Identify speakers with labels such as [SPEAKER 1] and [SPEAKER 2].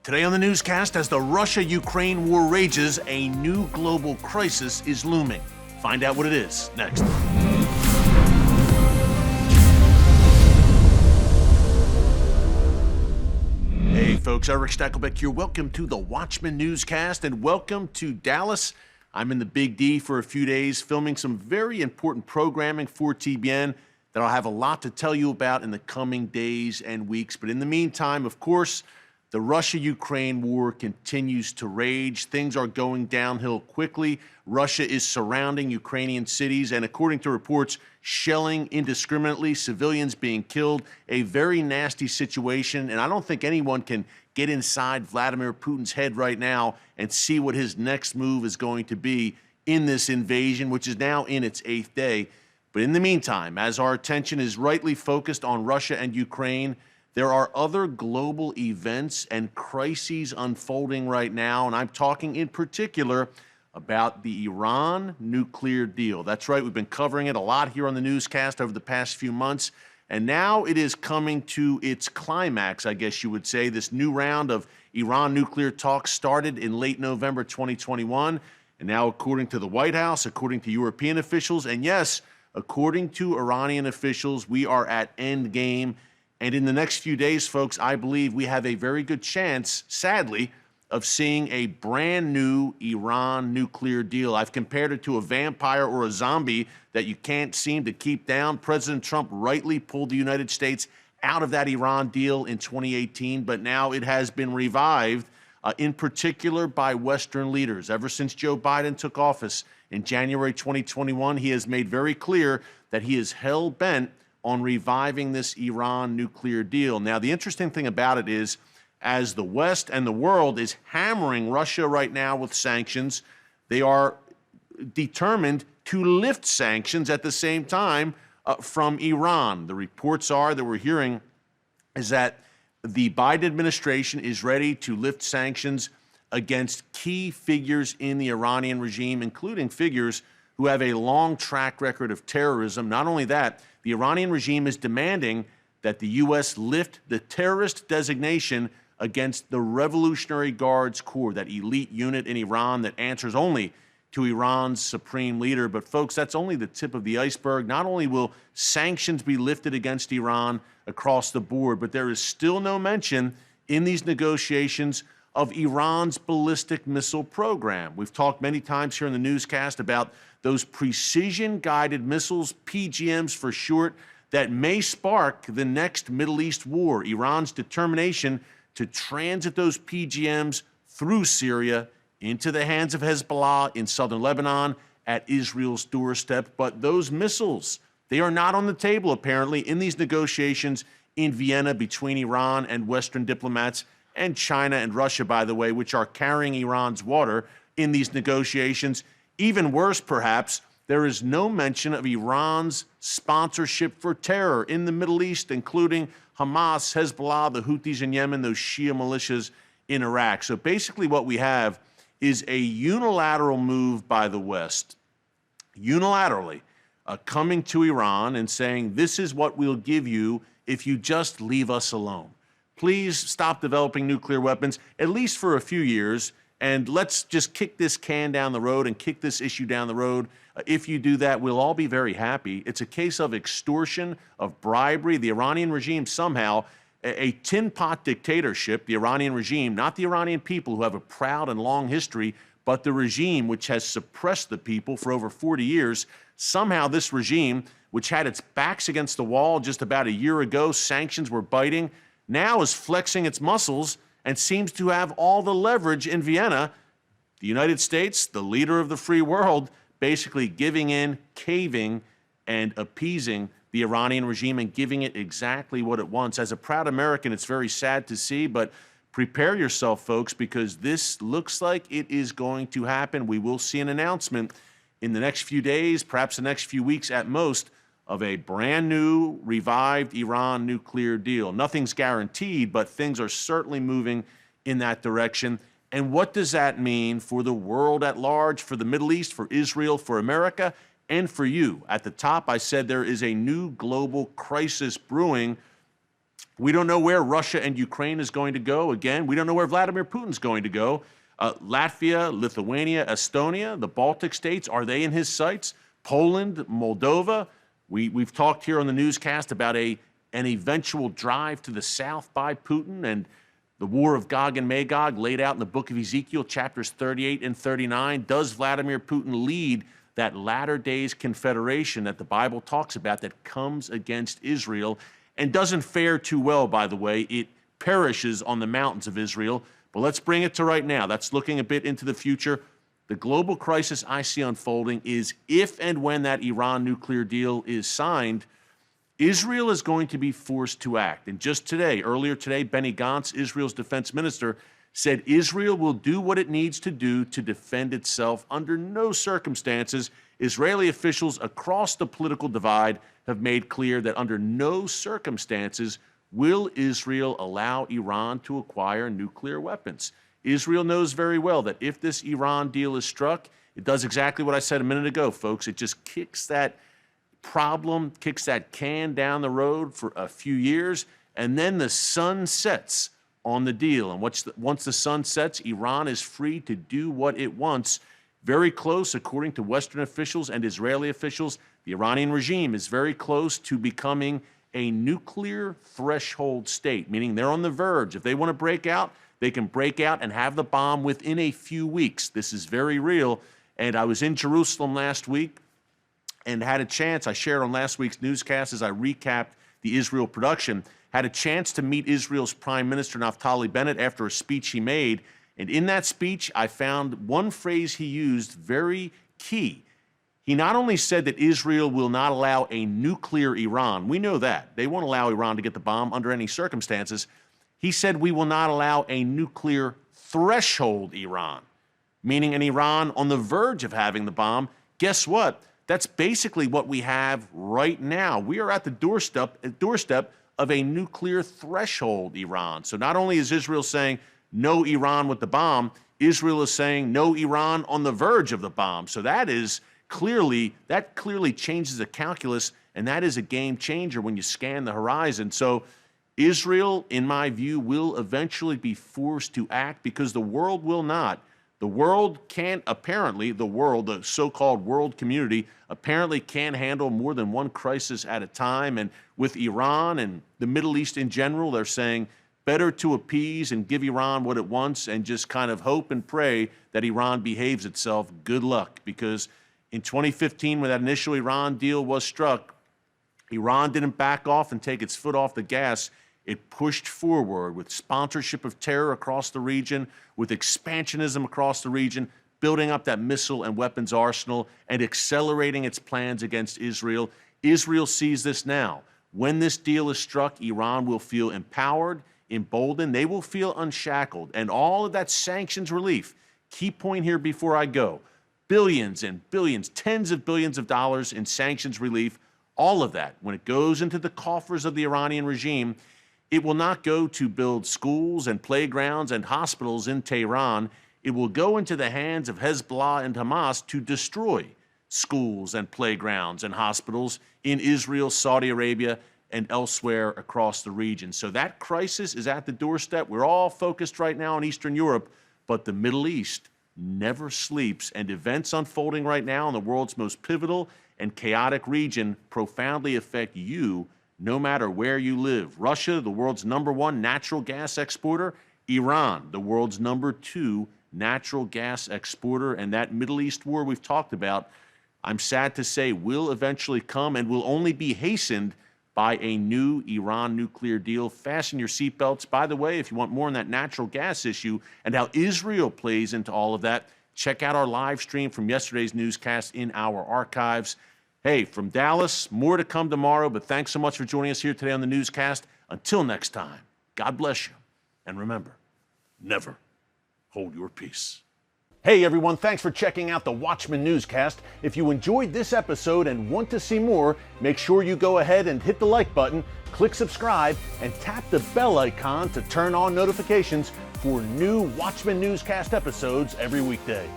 [SPEAKER 1] Today on the newscast, as the Russia-Ukraine war rages, a new global crisis is looming. Find out what it is next. Hey folks, Erick Stakelbeck here. Welcome to the Watchman Newscast and welcome to Dallas. I'm in the Big D for a few days filming some very important programming for TBN that I'll have a lot to tell you about in the coming days and weeks. But in the meantime, of course, the Russia-Ukraine war continues to rage. Things are going downhill quickly. Russia is surrounding Ukrainian cities and, according to reports, shelling indiscriminately, civilians being killed, a very nasty situation. And I don't think anyone can get inside Vladimir Putin's head right now and see what his next move is going to be in this invasion, which is now in its 8th day. But in the meantime, as our attention is rightly focused on Russia and Ukraine, there are other global events and crises unfolding right now, and I'm talking in particular about the Iran nuclear deal. That's right, we've been covering it a lot here on the newscast over the past few months, and now it is coming to its climax, I guess you would say. This new round of Iran nuclear talks started in late November 2021, and now according to the White House, according to European officials, and yes, according to Iranian officials, we are at endgame. And in the next few days, folks, I believe we have a very good chance, sadly, of seeing a brand new Iran nuclear deal. I've compared it to a vampire or a zombie that you can't seem to keep down. President Trump rightly pulled the United States out of that Iran deal in 2018, but now it has been revived, in particular by Western leaders. Ever since Joe Biden took office in January 2021, he has made very clear that he is hell-bent on reviving this Iran nuclear deal. Now, the interesting thing about it is, as the West and the world is hammering Russia right now with sanctions, they are determined to lift sanctions at the same time from Iran. The reports are that we're hearing is that the Biden administration is ready to lift sanctions against key figures in the Iranian regime, including figures who have a long track record of terrorism. Not only that, the Iranian regime is demanding that the U.S. lift the terrorist designation against the Revolutionary Guards Corps, that elite unit in Iran that answers only to Iran's supreme leader. But folks, that's only the tip of the iceberg. Not only will sanctions be lifted against Iran across the board, but there is still no mention in these negotiations of Iran's ballistic missile program. We've talked many times here in the newscast about those precision-guided missiles, PGMs for short, that may spark the next Middle East war. Iran's determination to transit those PGMs through Syria into the hands of Hezbollah in southern Lebanon at Israel's doorstep. But those missiles, they are not on the table, apparently, in these negotiations in Vienna between Iran and Western diplomats, and China and Russia, by the way, which are carrying Iran's water in these negotiations. Even worse, perhaps, there is no mention of Iran's sponsorship for terror in the Middle East, including Hamas, Hezbollah, the Houthis in Yemen, those Shia militias in Iraq. So basically what we have is a unilateral move by the West, unilaterally coming to Iran and saying, this is what we'll give you if you just leave us alone. Please stop developing nuclear weapons, at least for a few years, and let's just kick this can down the road and kick this issue down the road. If you do that, we'll all be very happy. It's a case of extortion, of bribery. The Iranian regime somehow, a tin pot dictatorship, the Iranian regime, not the Iranian people who have a proud and long history, but the regime which has suppressed the people for over 40 years. Somehow this regime, which had its backs against the wall just about a year ago, sanctions were biting, now is flexing its muscles and seems to have all the leverage in Vienna. The United States, the leader of the free world, basically giving in, caving, and appeasing the Iranian regime and giving it exactly what it wants. As a proud American, it's very sad to see, but prepare yourself, folks, because this looks like it is going to happen. We will see an announcement in the next few days, perhaps the next few weeks at most, of a brand new, revived Iran nuclear deal. Nothing's guaranteed, but things are certainly moving in that direction. And what does that mean for the world at large, for the Middle East, for Israel, for America, and for you? At the top, I said there is a new global crisis brewing We don't know where Russia and Ukraine is going to go. Again, we don't know where Vladimir Putin's going to go. Latvia, Lithuania, Estonia, the Baltic states, are they in his sights? Poland, Moldova. We've talked here on the newscast about an eventual drive to the south by Putin and the war of Gog and Magog laid out in the book of Ezekiel, chapters 38 and 39. Does Vladimir Putin lead that latter days confederation that the Bible talks about that comes against Israel and doesn't fare too well, by the way? It perishes on the mountains of Israel. But let's bring it to right now. That's looking a bit into the future. The global crisis I see unfolding is if and when that Iran nuclear deal is signed, Israel is going to be forced to act. And just today, earlier today, Benny Gantz, Israel's defense minister, said Israel will do what it needs to do to defend itself. Under no circumstances, Israeli officials across the political divide have made clear that under no circumstances will Israel allow Iran to acquire nuclear weapons. Israel knows very well that if this Iran deal is struck, it does exactly what I said a minute ago, folks. It just kicks that problem, kicks that can down the road for a few years, and then the sun sets on the deal. And once the sun sets, Iran is free to do what it wants. Very close, according to Western officials and Israeli officials, the Iranian regime is very close to becoming a nuclear threshold state, meaning they're on the verge. If they want to break out, they can break out and have the bomb within a few weeks. This is very real. And I was in Jerusalem last week and had a chance, I shared on last week's newscast as I recapped the Israel production, had a chance to meet Israel's Prime Minister Naftali Bennett after a speech he made. And in that speech, I found one phrase he used very key. He not only said that Israel will not allow a nuclear Iran, we know that. They won't allow Iran to get the bomb under any circumstances. He said we will not allow a nuclear threshold Iran, meaning an Iran on the verge of having the bomb. Guess what? That's basically what we have right now. We are at the doorstep of a nuclear threshold Iran. So not only is Israel saying no Iran with the bomb, Israel is saying no Iran on the verge of the bomb. So that clearly changes the calculus, and that is a game changer when you scan the horizon. So Israel, in my view, will eventually be forced to act because the world will not. The world can't, apparently, the so-called world community, apparently can't handle more than one crisis at a time. And with Iran and the Middle East in general, they're saying better to appease and give Iran what it wants and just kind of hope and pray that Iran behaves itself. Good luck, because in 2015, when that initial Iran deal was struck, Iran didn't back off and take its foot off the gas. It pushed forward with sponsorship of terror across the region, with expansionism across the region, building up that missile and weapons arsenal and accelerating its plans against Israel. Israel sees this now. When this deal is struck, Iran will feel empowered, emboldened. They will feel unshackled. And all of that sanctions relief, key point here before I go, billions and billions, tens of billions of dollars in sanctions relief, all of that, when it goes into the coffers of the Iranian regime, it will not go to build schools and playgrounds and hospitals in Tehran. It will go into the hands of Hezbollah and Hamas to destroy schools and playgrounds and hospitals in Israel, Saudi Arabia, and elsewhere across the region. So that crisis is at the doorstep. We're all focused right now on Eastern Europe, but the Middle East never sleeps, and events unfolding right now in the world's most pivotal and chaotic region profoundly affect you no matter where you live. Russia, the world's #1 natural gas exporter. Iran, the world's #2 natural gas exporter. And that Middle East war we've talked about, I'm sad to say, will eventually come and will only be hastened by a new Iran nuclear deal. Fasten your seatbelts. By the way, if you want more on that natural gas issue and how Israel plays into all of that, check out our live stream from yesterday's newscast in our archives. Hey, from Dallas, more to come tomorrow, but thanks so much for joining us here today on the newscast. Until next time, God bless you. And remember, never hold your peace. Hey everyone, thanks for checking out the Watchman Newscast. If you enjoyed this episode and want to see more, make sure you go ahead and hit the like button, click subscribe, and tap the bell icon to turn on notifications for new Watchman Newscast episodes every weekday.